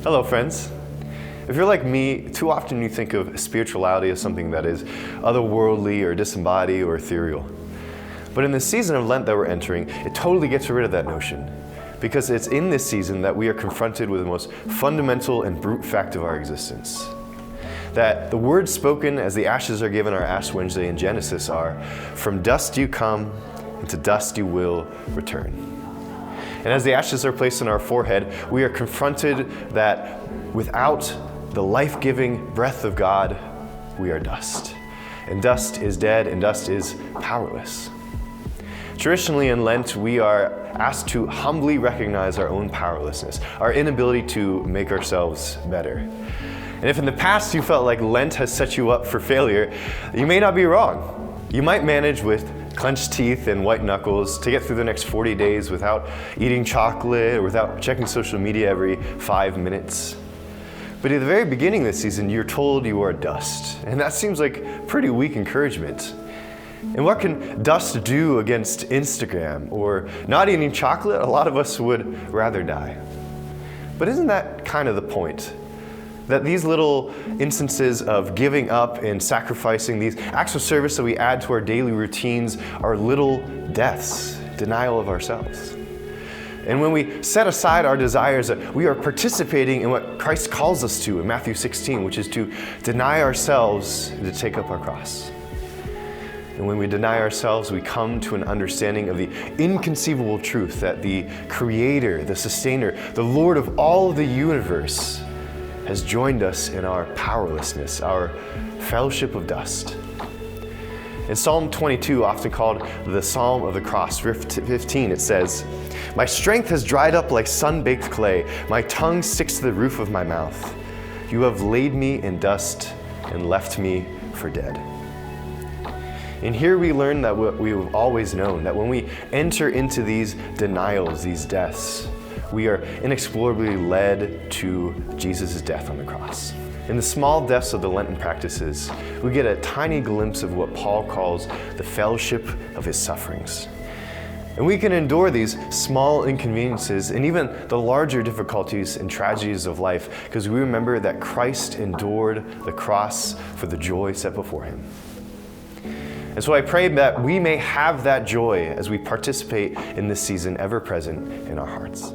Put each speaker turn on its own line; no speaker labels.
Hello, friends. If you're like me, too often you think of spirituality as something that is otherworldly or disembodied or ethereal. But in the season of Lent that we're entering, it totally gets rid of that notion, because it's in this season that we are confronted with the most fundamental and brute fact of our existence. That the words spoken as the ashes are given our Ash Wednesday in Genesis are, "From dust you come, and to dust you will return." And as the ashes are placed on our forehead, we are confronted that without the life-giving breath of God, we are dust. And dust is dead, and dust is powerless. Traditionally in Lent, we are asked to humbly recognize our own powerlessness, our inability to make ourselves better. And if in the past you felt like Lent has set you up for failure, you may not be wrong. You might manage with clenched teeth and white knuckles to get through the next 40 days without eating chocolate or without checking social media every 5 minutes. But at the very beginning of this season, you're told you are dust. And that seems like pretty weak encouragement. And what can dust do against Instagram or not eating chocolate? A lot of us would rather die. But isn't that kind of the point? That these little instances of giving up and sacrificing, these acts of service that we add to our daily routines, are little deaths, denial of ourselves. And when we set aside our desires, that we are participating in what Christ calls us to in Matthew 16, which is to deny ourselves and to take up our cross. And when we deny ourselves, we come to an understanding of the inconceivable truth that the Creator, the Sustainer, the Lord of all the universe has joined us in our powerlessness, our fellowship of dust. In Psalm 22, often called the Psalm of the Cross, verse 15, it says, "My strength has dried up like sun-baked clay. My tongue sticks to the roof of my mouth. You have laid me in dust and left me for dead." And here we learn that what we have always known, that when we enter into these denials, these deaths, we are inexplicably led to Jesus' death on the cross. In the small deaths of the Lenten practices, we get a tiny glimpse of what Paul calls the fellowship of his sufferings. And we can endure these small inconveniences and even the larger difficulties and tragedies of life because we remember that Christ endured the cross for the joy set before him. And so I pray that we may have that joy as we participate in this season ever present in our hearts.